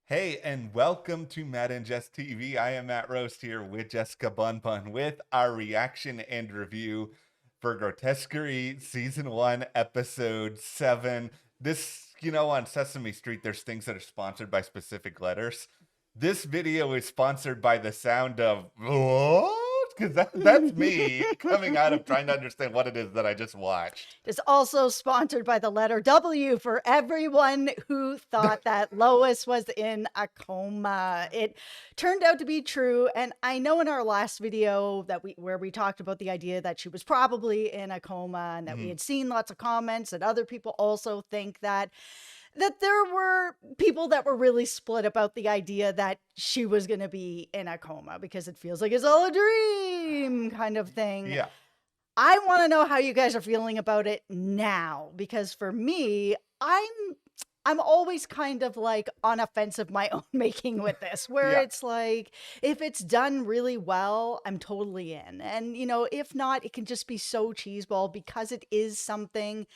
Hey, and welcome to Matt and Jess TV. I am Matt Roast here with Jessica Bunbun with our reaction and review for Grotesquerie Season 1, Episode 7. On Sesame Street, there's things that are sponsored by specific letters. This video is sponsored by the sound of what? Because that's me coming out of trying to understand what it is that I just watched. It's also sponsored by the letter W for everyone who thought that Lois was in a coma. It turned out to be true, and I know in our last video where we talked about the idea that she was probably in a coma and that we had seen lots of comments that other people also think that there were people that were really split about the idea that she was going to be in a coma because it feels like it's all a dream kind of thing. Yeah. I want to know how you guys are feeling about it now, because for me, I'm always kind of like on a fence of my own making with this, where it's like, if it's done really well, I'm totally in. And, if not, it can just be so cheeseball because it is something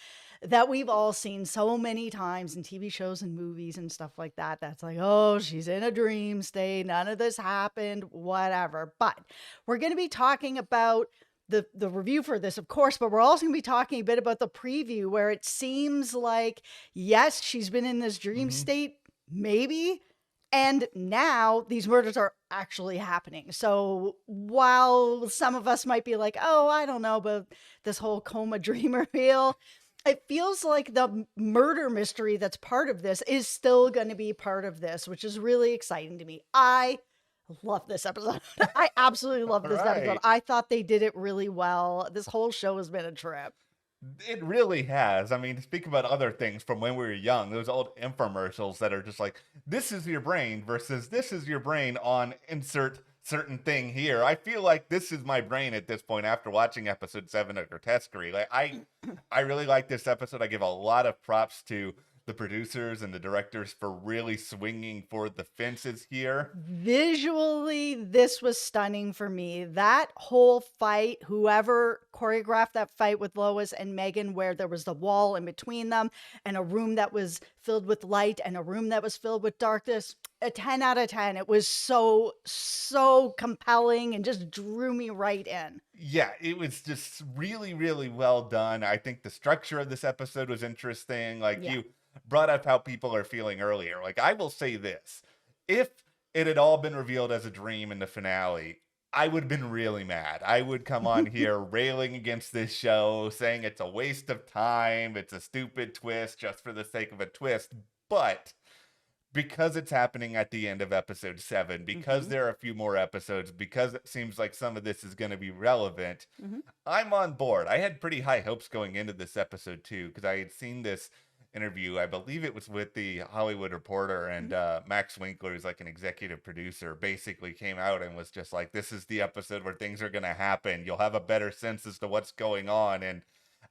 that we've all seen so many times in TV shows and movies and stuff like that. That's like, oh, she's in a dream state. None of this happened, whatever. But we're going to be talking about the review for this, of course, but we're also going to be talking a bit about the preview where it seems like, yes, she's been in this dream state, maybe, and now these murders are actually happening. So while some of us might be like, oh, I don't know about this whole coma dream reveal, it feels like the murder mystery that's part of this is still going to be part of this, which is really exciting to me. I love this episode. I absolutely love this episode. I thought they did it really well. This whole show has been a trip. It really has. I mean, to speak about other things from when we were young, those old infomercials that are just like, this is your brain versus this is your brain on insert certain thing here. I feel like this is my brain at this point after watching episode 7 of Grotesquerie. Like I really like this episode. I give a lot of props to the producers and the directors for really swinging for the fences here. Visually, this was stunning for me. That whole fight, whoever choreographed that fight with Lois and Megan, where there was the wall in between them and a room that was filled with light and a room that was filled with darkness, a 10 out of 10. It was so compelling and just drew me right in. Yeah, it was just really, really well done. I think the structure of this episode was interesting. You brought up how people are feeling earlier. Like, I will say this. If it had all been revealed as a dream in the finale, I would have been really mad. I would come on here railing against this show, saying it's a waste of time, it's a stupid twist just for the sake of a twist. But because it's happening at the end of episode 7, because there are a few more episodes, because it seems like some of this is going to be relevant, I'm on board. I had pretty high hopes going into this episode too, because I had seen this interview. I believe it was with the Hollywood Reporter, and Max Winkler, who's like an executive producer, basically came out and was just like, this is the episode where things are going to happen. You'll have a better sense as to what's going on. And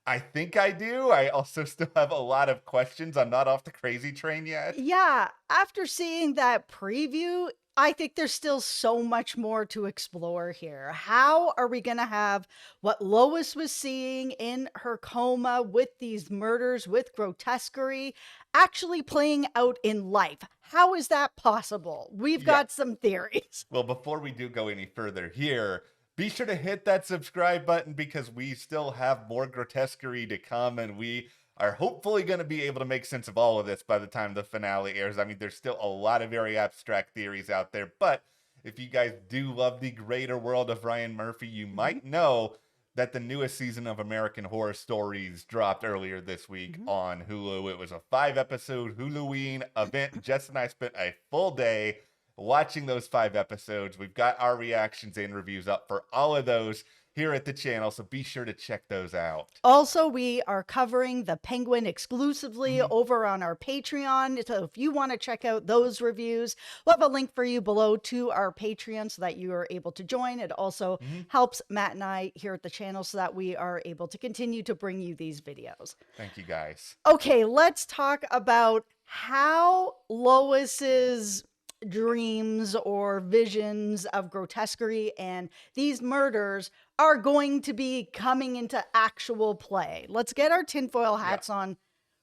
I think I do. I also still have a lot of questions. I'm not off the crazy train yet. Yeah, after seeing that preview, I think there's still so much more to explore here. How are we going to have what Lois was seeing in her coma with these murders, with Grotesquerie, actually playing out in life? How is that possible? We've got some theories. Well, before we do go any further here, be sure to hit that subscribe button because we still have more Grotesquerie to come, and we are hopefully going to be able to make sense of all of this by the time the finale airs. I mean, there's still a lot of very abstract theories out there, but if you guys do love the greater world of Ryan Murphy, you might know that the newest season of American Horror Stories dropped earlier this week on Hulu. It was a 5-episode Huluween event. Jess and I spent a full day watching those 5 episodes. We've got our reactions and reviews up for all of those here at the channel, so be sure to check those out. Also, we are covering The Penguin exclusively over on our Patreon, so if you want to check out those reviews, we'll have a link for you below to our Patreon so that you are able to join. It also helps Matt and I here at the channel so that we are able to continue to bring you these videos. Thank you, guys. Okay, let's talk about how Lois's dreams or visions of Grotesquerie and these murders are going to be coming into actual play. Let's get our tinfoil hats on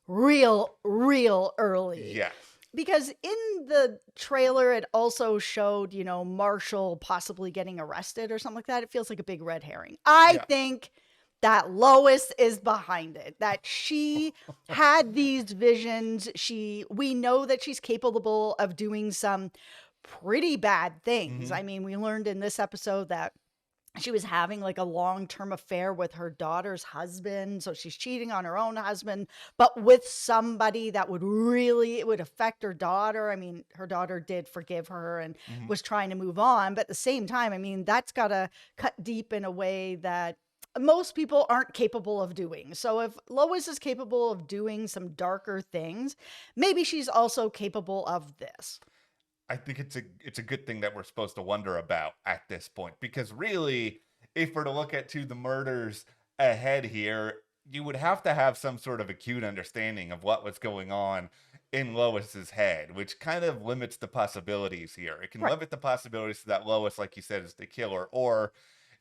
real early. Yeah. because in the trailer, it also showed, Marshall possibly getting arrested or something like that. It feels like a big red herring. I Yeah. think that Lois is behind it, that she had these visions. We know that she's capable of doing some pretty bad things. Hmm. I mean, we learned in this episode that she was having like a long-term affair with her daughter's husband, so she's cheating on her own husband, but with somebody that it would affect her daughter. I mean, her daughter did forgive her and Hmm. was trying to move on, but at the same time, I mean, that's got to cut deep in a way that most people aren't capable of doing. So if Lois is capable of doing some darker things, maybe she's also capable of this. I think it's a good thing that we're supposed to wonder about at this point, because really, if we're to look at the murders ahead here, you would have to have some sort of acute understanding of what was going on in Lois's head, which kind of limits the possibilities here. It can Right. limit the possibilities that Lois, like you said, is the killer, or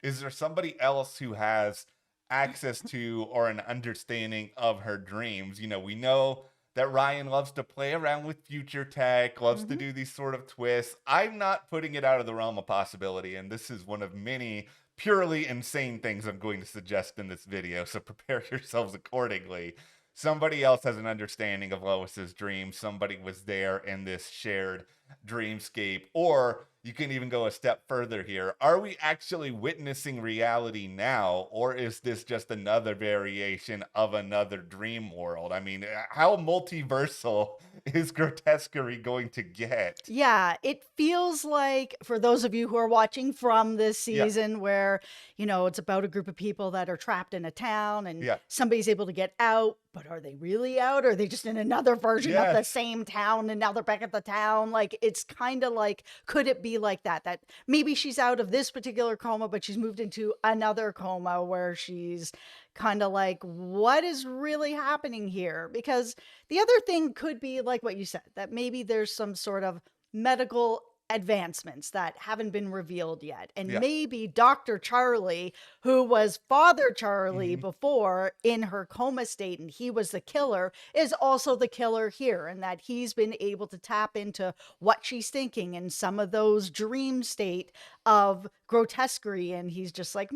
is there somebody else who has access to or an understanding of her dreams? We know that Ryan loves to play around with future tech, loves to Mhm. do these sort of twists. I'm not putting it out of the realm of possibility, and this is one of many purely insane things I'm going to suggest in this video, so prepare yourselves accordingly. Somebody else has an understanding of Lois's dreams. Somebody was there in this shared dreamscape. Or you can even go a step further here. Are we actually witnessing reality now, or is this just another variation of another dream world? I mean, how multiversal is Grotesquerie going to get? Yeah, it feels like, for those of you who are watching from this Yeah, season, where, it's about a group of people that are trapped in a town and yeah, somebody's able to get out, but are they really out? Or are they just in another version of the yes. same town and now they're back at the town? Like, it's kind of like, could it be like that? That maybe she's out of this particular coma, but she's moved into another coma where she's kind of like, what is really happening here? Because the other thing could be like what you said, that maybe there's some sort of medical advancements that haven't been revealed yet. And Yeah. maybe Dr. Charlie, who was Father Charlie Hmm. before in her coma state and he was the killer, is also the killer here. And that he's been able to tap into what she's thinking and some of those dream state of grotesquerie. And he's just like,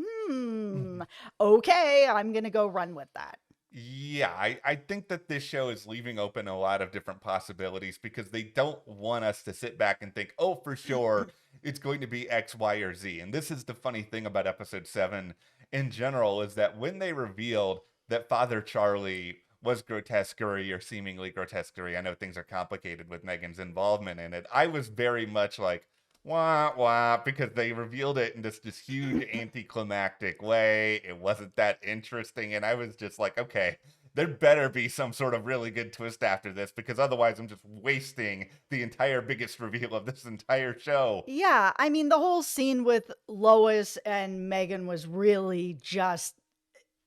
okay, I'm going to go run with that. Yeah, I think that this show is leaving open a lot of different possibilities because they don't want us to sit back and think, oh, for sure, it's going to be X, Y, or Z. And this is the funny thing about episode 7 in general, is that when they revealed that Father Charlie was Grotesquerie or seemingly Grotesquerie, I know things are complicated with Megan's involvement in it, I was very much like, wah wah, because they revealed it in this huge anticlimactic way. It wasn't that interesting, and I was just like, okay, there better be some sort of really good twist after this, because otherwise I'm just wasting the entire biggest reveal of this entire show. Yeah, I mean, the whole scene with Lois and Megan was really just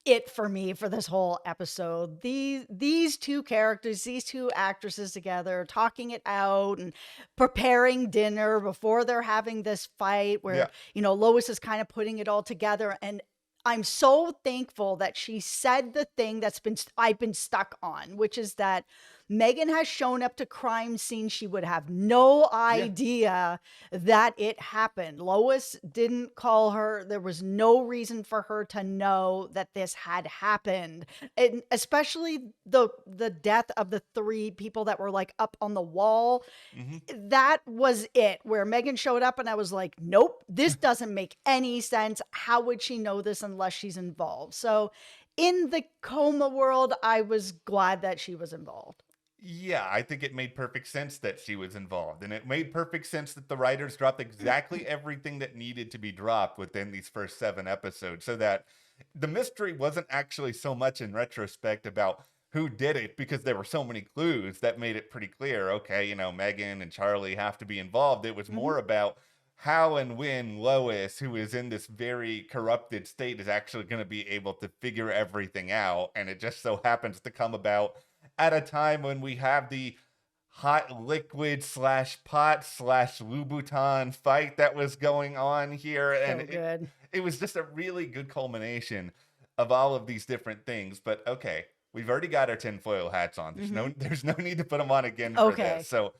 it for me for this whole episode. These two characters, these two actresses together, talking it out and preparing dinner before they're having this fight where, Yeah. Lois is kind of putting it all together. And I'm so thankful that she said the thing I've been stuck on, which is that Megan has shown up to crime scenes she would have no Yeah. idea that it happened. Lois didn't call her. There was no reason for her to know that this had happened. And especially the death of the three people that were like up on the wall. Hmm. That was it, where Megan showed up and I was like, nope, this doesn't make any sense. How would she know this unless she's involved? So in the coma world, I was glad that she was involved. Yeah, I think it made perfect sense that she was involved. And it made perfect sense that the writers dropped exactly everything that needed to be dropped within these first 7 episodes, so that the mystery wasn't actually so much in retrospect about who did it, because there were so many clues that made it pretty clear. Okay, Megan and Charlie have to be involved. It was Mhm. more about how and when Lois, who is in this very corrupted state, is actually going to be able to figure everything out. And it just so happens to come about at a time when we have the hot liquid slash pot slash Louboutin fight that was going on here. And So good. it was just a really good culmination of all of these different things. But okay, we've already got our tinfoil hats on. There's no need to put them on again for Okay. this. So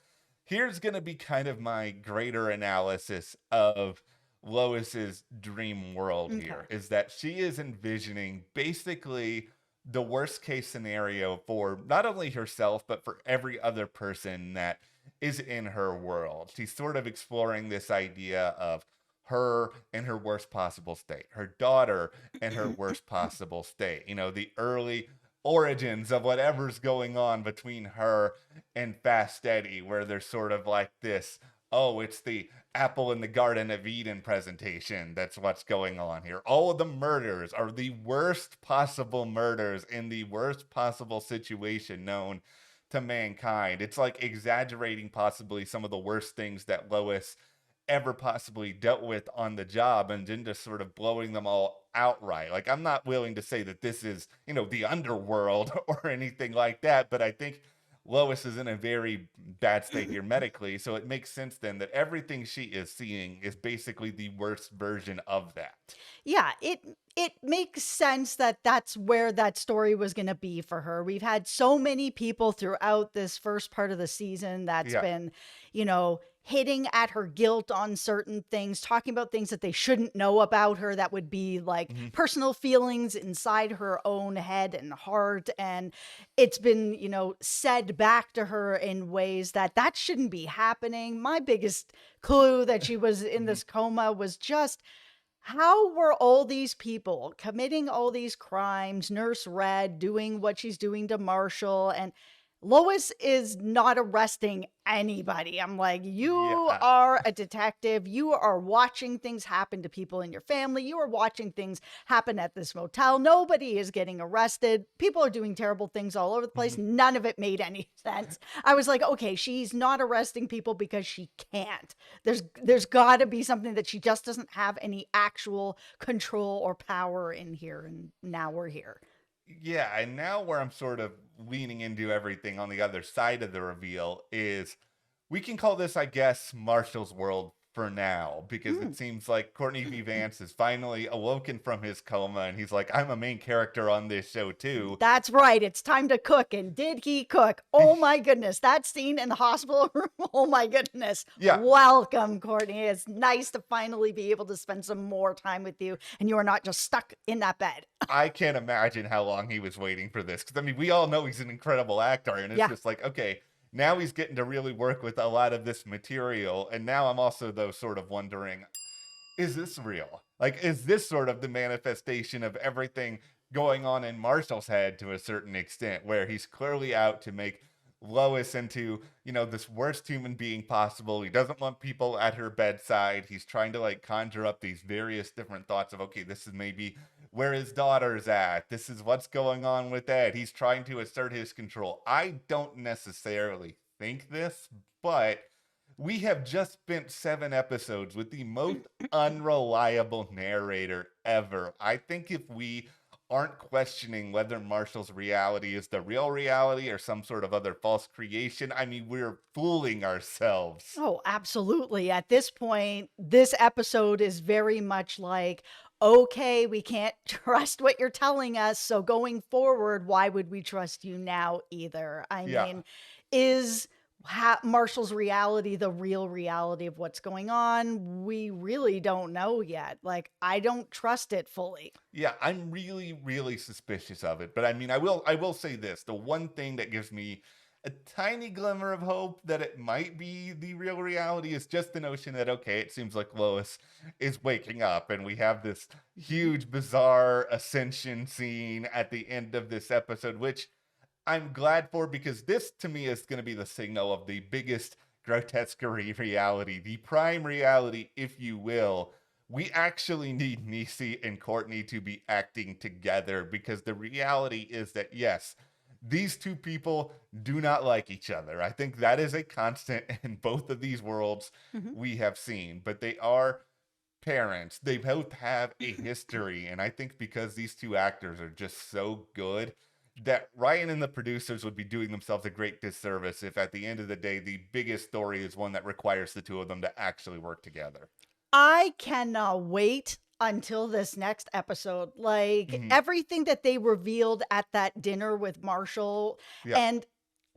here's going to be kind of my greater analysis of Lois's dream world here, is that she is envisioning basically the worst case scenario for not only herself, but for every other person that is in her world. She's sort of exploring this idea of her in her worst possible state, her daughter in her worst possible state, the early origins of whatever's going on between her and Fast Eddie, where there's sort of like this, oh, it's the apple in the Garden of Eden presentation. That's what's going on here. All of the murders are the worst possible murders in the worst possible situation known to mankind. It's like exaggerating possibly some of the worst things that Lois ever possibly dealt with on the job, and then just sort of blowing them all outright. Like, I'm not willing to say that this is, the underworld or anything like that, but I think Lois is in a very bad state here medically, so it makes sense then that everything she is seeing is basically the worst version of that. Yeah, it makes sense that that's where that story was going to be for her. We've had so many people throughout this first part of the season that's been, hitting at her guilt on certain things, talking about things that they shouldn't know about her that would be like personal feelings inside her own head and heart. And it's been, said back to her in ways that shouldn't be happening. My biggest clue that she was in this coma was just, how were all these people committing all these crimes, Nurse Red doing what she's doing to Marshall, and Lois is not arresting anybody. I'm like, you are a detective. You are watching things happen to people in your family. You are watching things happen at this motel. Nobody is getting arrested. People are doing terrible things all over the place. None of it made any sense. I was like, okay, she's not arresting people because she can't. There's got to be something that she just doesn't have any actual control or power in here. And now we're here. Yeah, and now where I'm sort of leaning into everything on the other side of the reveal is, we can call this, I guess, Marshall's world for now, because it seems like Courtney V. Vance is finally awoken from his coma, and he's like, I'm a main character on this show too. That's right. It's time to cook. And did he cook? Oh my goodness. That scene in the hospital room. Oh my goodness. Yeah. Welcome, Courtney. It's nice to finally be able to spend some more time with you, and you are not just stuck in that bed. I can't imagine how long he was waiting for this, because I mean, we all know he's an incredible actor, and it's just like, okay, now he's getting to really work with a lot of this material. And now I'm also, though, sort of wondering, is this real? Like, is this sort of the manifestation of everything going on in Marshall's head to a certain extent, where he's clearly out to make Lois into, this worst human being possible? He doesn't want people at her bedside. He's trying to like conjure up these various different thoughts of, okay, this is maybe where his daughter's at. This is what's going on with Ed. He's trying to assert his control. I don't necessarily think this, but we have just spent 7 episodes with the most unreliable narrator ever. I think if we aren't questioning whether Marshall's reality is the real reality or some sort of other false creation, I mean, we're fooling ourselves. Oh, absolutely. At this point, this episode is very much like, okay, we can't trust what you're telling us, so going forward, why would we trust you now either? I mean, is Marshall's reality the real reality of what's going on? We really don't know yet. Like, I don't trust it fully. Yeah, I'm really, really suspicious of it. But I mean, I will say this. The one thing that gives me a tiny glimmer of hope that it might be the real reality is just the notion that, okay, it seems like Lois is waking up, and we have this huge, bizarre ascension scene at the end of this episode, which I'm glad for, because this to me is going to be the signal of the biggest grotesquerie reality, the prime reality, if you will. We actually need Niecy and Courtney to be acting together, because the reality is that, yes, these two people do not like each other. I think that is a constant in both of these worlds we have seen, but they are parents. They both have a history, and I think because these two actors are just so good, that Ryan and the producers would be doing themselves a great disservice if at the end of the day, the biggest story is one that requires the two of them to actually work together. I cannot wait until this next episode. Like Mhm. everything that they revealed at that dinner with Marshall Yeah. and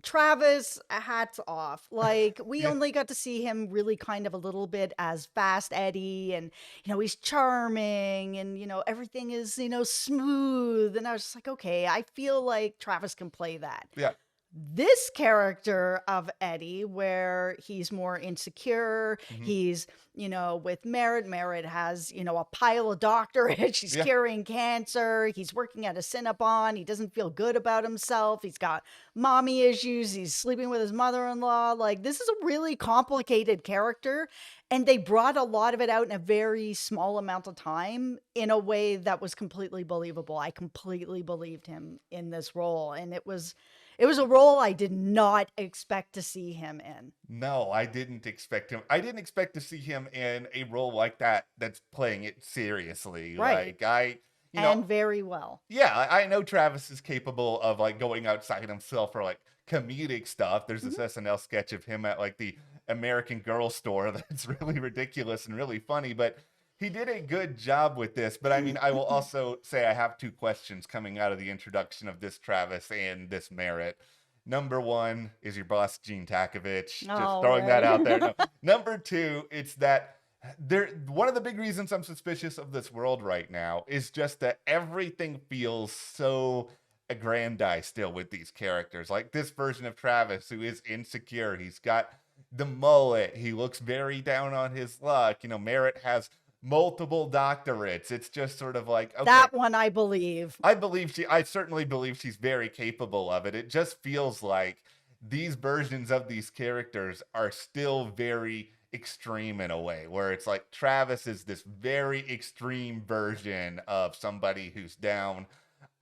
Travis, hats off. Like we Yeah. only got to see him really kind of a little bit as Fast Eddie, and he's charming, and everything is smooth, and I was just like, okay, I feel like Travis can play that. Yeah. This character of Eddie, where he's more insecure, Mhm. he's, with Merritt. Merritt has, a pile of doctorates. She's Yeah. curing cancer. He's working at a Cinnabon. He doesn't feel good about himself. He's got mommy issues. He's sleeping with his mother-in-law. Like, this is a really complicated character. And they brought a lot of it out in a very small amount of time in a way that was completely believable. I completely believed him in this role. And it was a role I did not expect to see him in. No, I didn't expect him. I didn't expect to see him in a role like that that's playing it seriously. Right. Like And very well. yeah, I know Travis is capable of like going outside himself for like comedic stuff. There's this Mhm. SNL sketch of him at like the American Girl store that's really ridiculous and really funny, but he did a good job with this. But I mean, I will also say I have two questions coming out of the introduction of this Travis and this Merritt. Number one is your boss, Gene Takovich. Just Oh, throwing that right. out there. No. Number two, it's that one of the big reasons I'm suspicious of this world right now is just that everything feels so aggrandized still with these characters. Like this version of Travis who is insecure. He's got the mullet. He looks very down on his luck. Merritt has multiple doctorates. It's just sort of like, okay, That one I believe. I certainly believe she's very capable of it. It just feels like these versions of these characters are still very extreme in a way, where it's like Travis is this very extreme version of somebody who's down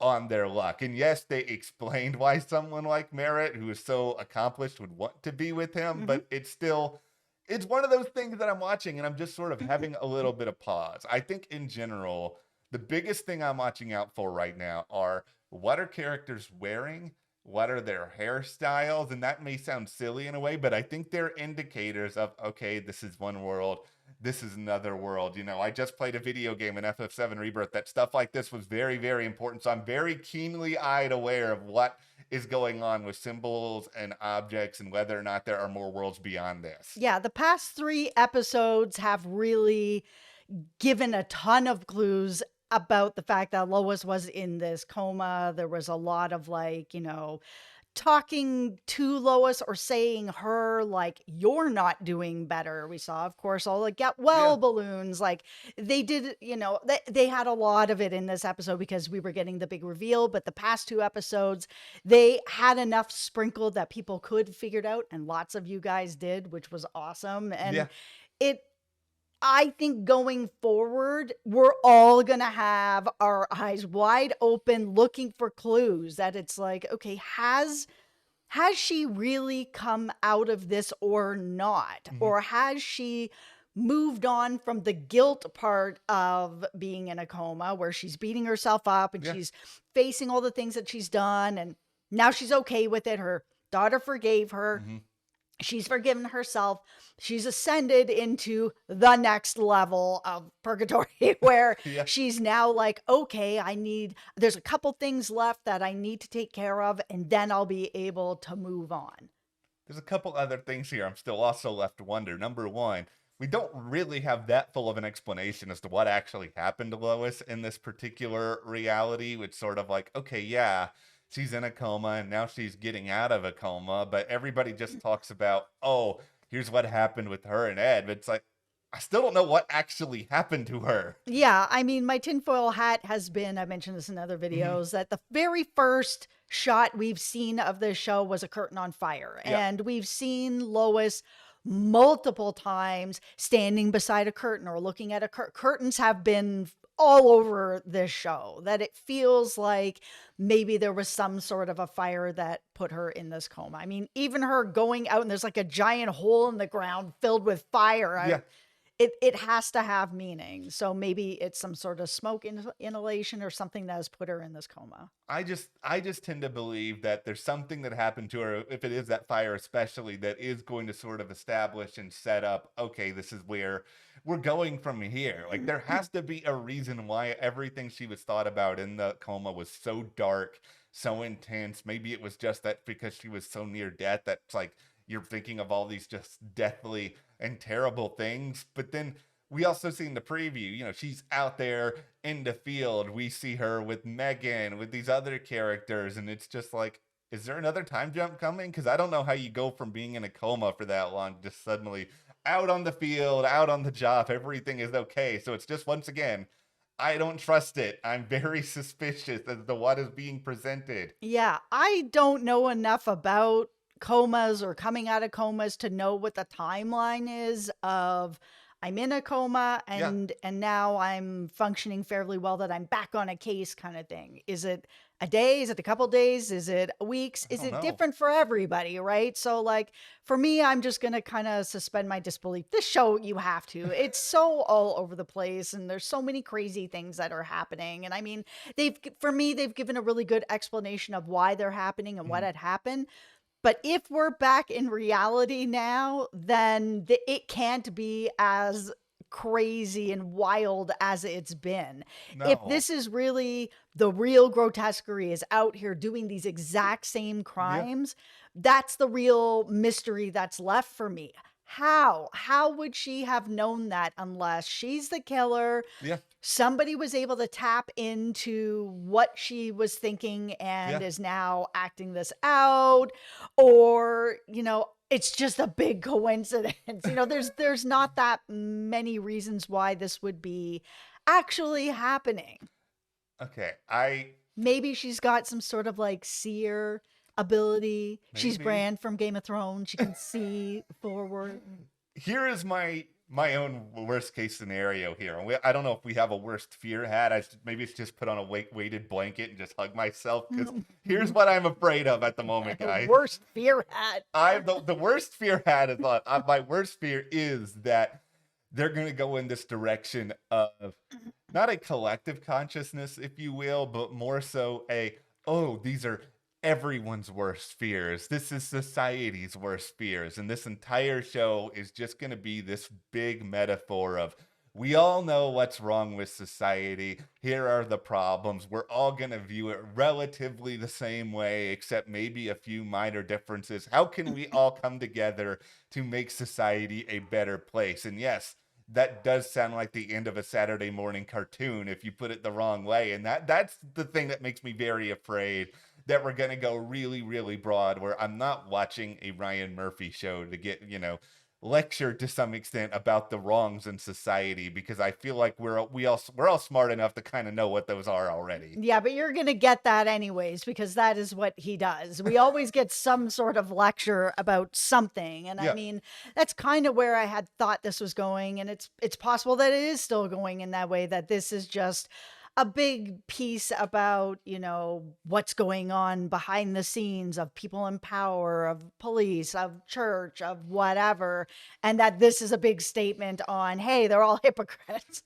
on their luck. And yes, they explained why someone like Merritt, who is so accomplished, would want to be with him, Mhm. but it's one of those things that I'm watching and I'm just sort of having a little bit of pause. I think in general, the biggest thing I'm watching out for right now are what are characters wearing? What are their hairstyles? And that may sound silly in a way, but I think they're indicators of, okay, this is one world. This is another world. I just played a video game in FF7 Rebirth that stuff like this was very, very important. So I'm very keenly eyed aware of what is going on with symbols and objects and whether or not there are more worlds beyond this. Yeah, the past 3 episodes have really given a ton of clues about the fact that Lois was in this coma. There was a lot of talking to Lois or saying her like, you're not doing better. We saw, of course, all the get well Yeah. balloons. Like they did, they had a lot of it in this episode because we were getting the big reveal. But the past 2 episodes, they had enough sprinkled that people could figure it out. And lots of you guys did, which was awesome. And Yeah. I think going forward, we're all going to have our eyes wide open looking for clues that it's like, okay, has she really come out of this or not? Mhm. Or has she moved on from the guilt part of being in a coma where she's beating herself up and Yeah. she's facing all the things that she's done and now she's okay with it. Her daughter forgave her. Mhm. She's forgiven herself. She's ascended into the next level of purgatory where Yeah. she's now like, okay, there's a couple things left that I need to take care of, and then I'll be able to move on. There's a couple other things here I'm still also left to wonder. Number one, we don't really have that full of an explanation as to what actually happened to Lois in this particular reality. It's sort of like, okay, yeah, she's in a coma and now she's getting out of a coma, but everybody just talks about, oh, here's what happened with her and Ed. But it's like, I still don't know what actually happened to her. Yeah, I mean, my tinfoil hat has been, I mentioned this in other videos, that the very first shot we've seen of this show was a curtain on fire. Yeah. And we've seen Lois multiple times standing beside a curtain or looking at a curtains have been all over this show, that it feels like maybe there was some sort of a fire that put her in this coma. I mean, even her going out and there's like a giant hole in the ground filled with fire. Yeah. it has to have meaning. So maybe it's some sort of smoke inhalation or something that has put her in this coma. I just tend to believe that there's something that happened to her, if it is that fire especially, that is going to sort of establish and set up, okay, this is where we're going from here. Like there has to be a reason why everything she was thought about in the coma was so dark, so intense. Maybe it was just that because she was so near death that's like you're thinking of all these just deathly and terrible things. But then we also see in the preview, she's out there in the field. We see her with Megan, with these other characters, and it's just like, is there another time jump coming? Because I don't know how you go from being in a coma for that long, just suddenly out on the field, out on the job, everything is okay. So it's just, once again, I don't trust it. I'm very suspicious as to what is being presented. Yeah, I don't know enough about comas or coming out of comas to know what the timeline is of I'm in a coma Yeah, and now I'm functioning fairly well that I'm back on a case kind of thing. Is it a day? Is it a couple days? Is it weeks? I Is don't it know. different for everybody, right? So like for me, I'm just going to kind of suspend my disbelief. This show, you have to. It's so all over the place and there's so many crazy things that are happening. And I mean, for me, they've given a really good explanation of why they're happening and what Mhm. had happened. But if we're back in reality now, then it can't be as crazy and wild as it's been. If No. this is really the real Grotesquerie is out here doing these exact same Yeah. crimes, that's the real mystery that's left for me. How? How would she have known that unless she's the killer? Yeah. Somebody was able to tap into what she was thinking and Yeah. is now acting this out, or it's just a big coincidence. There's not that many reasons why this would be actually happening. Okay. I Maybe she's got some sort of like seer ability. She's maybe. Bran from Game of Thrones. She can see forward. Here is my own worst case scenario here. I don't know if we have a worst fear hat. Maybe it's just put on a weighted blanket and just hug myself, because here's what I'm afraid of at the moment, guys. Worst fear hat. The worst fear hat is on. My worst fear is that they're going to go in this direction of not a collective consciousness, if you will, but more so these are everyone's worst fears. This is society's worst fears. And this entire show is just going to be this big metaphor of, we all know what's wrong with society. Here are the problems. We're all going to view it relatively the same way, except maybe a few minor differences. How can we all come together to make society a better place? And yes, that does sound like the end of a Saturday morning cartoon if you put it the wrong way. And that's the thing that makes me very afraid that we're going to go really, really broad, where I'm not watching a Ryan Murphy show to get, lectured to some extent about the wrongs in society, because I feel like we're all smart enough to kind of know what those are already. Yeah, but you're going to get that anyways because that is what he does. We always get some sort of lecture about something. And I Yeah. mean, that's kind of where I had thought this was going, and it's possible that it is still going in that way, that this is just a big piece about, what's going on behind the scenes of people in power, of police, of church, of whatever, and that this is a big statement on, hey, they're all hypocrites.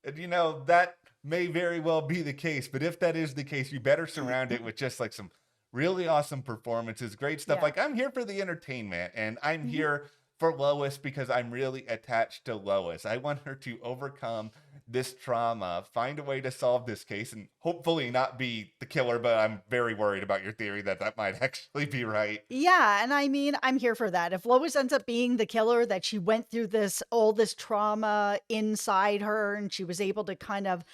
And that may very well be the case, but if that is the case, you better surround it with just like some really awesome performances, great stuff. Yeah. Like, I'm here for the entertainment, and I'm Mhm. here for Lois because I'm really attached to Lois. I want her to overcome this trauma, find a way to solve this case, and hopefully not be the killer, but I'm very worried about your theory that might actually be right. Yeah, and I mean, I'm here for that. If Lois ends up being the killer, that she went through all this trauma inside her and she was able to kind of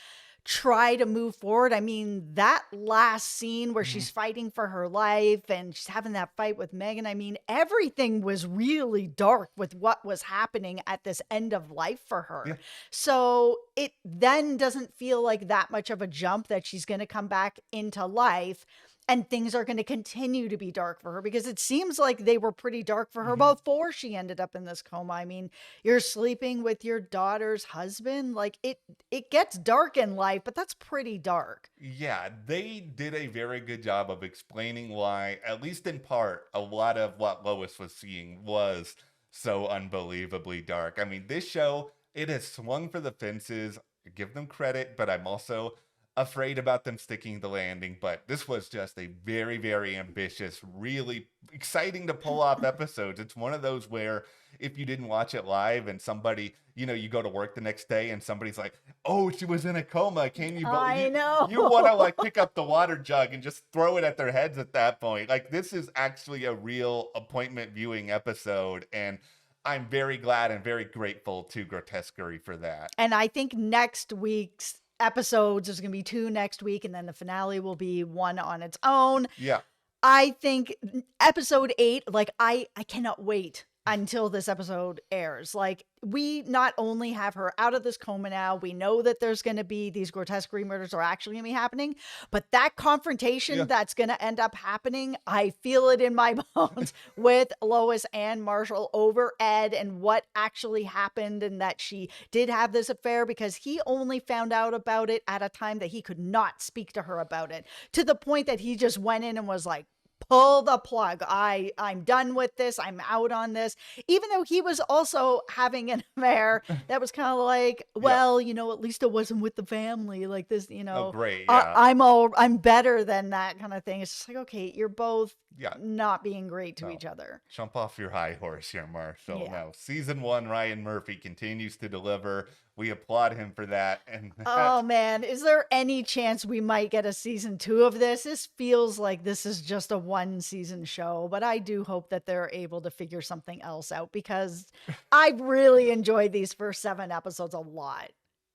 try to move forward. I mean, that last scene where Mhm. she's fighting for her life and she's having that fight with Megan, I mean, everything was really dark with what was happening at this end of life for her. Yeah. So it then doesn't feel like that much of a jump that she's going to come back into life and things are going to continue to be dark for her, because it seems like they were pretty dark for her Mhm. before she ended up in this coma. I mean, you're sleeping with your daughter's husband, like it gets dark in life, but that's pretty dark. Yeah, they did a very good job of explaining why, at least in part, a lot of what Lois was seeing was so unbelievably dark. I mean, this show it has swung for the fences. I give them credit, but I'm also afraid about them sticking the landing. But this was just a very, very ambitious, really exciting to pull off episodes. It's one of those where if you didn't watch it live and somebody, you go to work the next day and somebody's like, "Oh, she was in a coma. Can you I believe?" know. You want to like pick up the water jug and just throw it at their heads at that point. Like this is actually a real appointment viewing episode, and I'm very glad and very grateful to Grotesquerie for that. And I think next week's episodes, there's going to be 2 next week, and then the finale will be 1 on its own. Yeah. I think episode 8, like I cannot wait until this episode airs. Like we not only have her out of this coma now, we know that there's going to be these Grotesquerie murders are actually going to be happening, but that confrontation that's going to end up happening, I feel it in my bones with Lois and Marshall over Ed and what actually happened, and that she did have this affair because he only found out about it at a time that he could not speak to her about it, to the point that he just went in and was like, pull the plug. I'm done with this. I'm out on this. Even though he was also having an affair that was kind of like, well, at least it wasn't with the family. Like this, Oh, great. Yeah. I'm better than that kind of thing. It's just like, okay, you're both not being great to each other. Jump off your high horse here, Marshall. Yeah. No, season 1, Ryan Murphy continues to deliver. We applaud him for that. And oh man, is there any chance we might get a season 2 of this? This feels like this is just a 1-season show, but I do hope that they're able to figure something else out because I've really enjoyed these first 7 episodes a lot.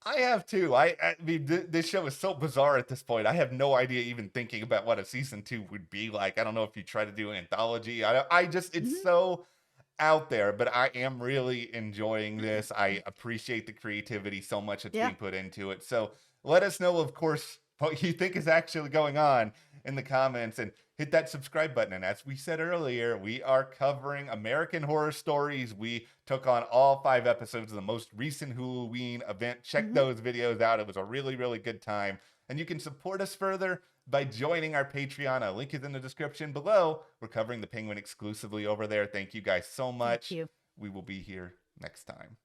I have too. I mean, this show is so bizarre at this point. I have no idea even thinking about what a season 2 would be like. I don't know if you try to do an anthology. I just, it's so out there, but I am really enjoying this. I appreciate the creativity so much that's being put into it. So let us know, of course, what you think is actually going on in the comments, and hit that subscribe button. And as we said earlier, we are covering American Horror Stories. We took on all 5 episodes of the most recent Halloween event. Check those videos out. It was a really, really good time. And you can support us further by joining our Patreon. A link is in the description below. We're covering The Penguin exclusively over there. Thank you guys so much. Thank you. We will be here next time.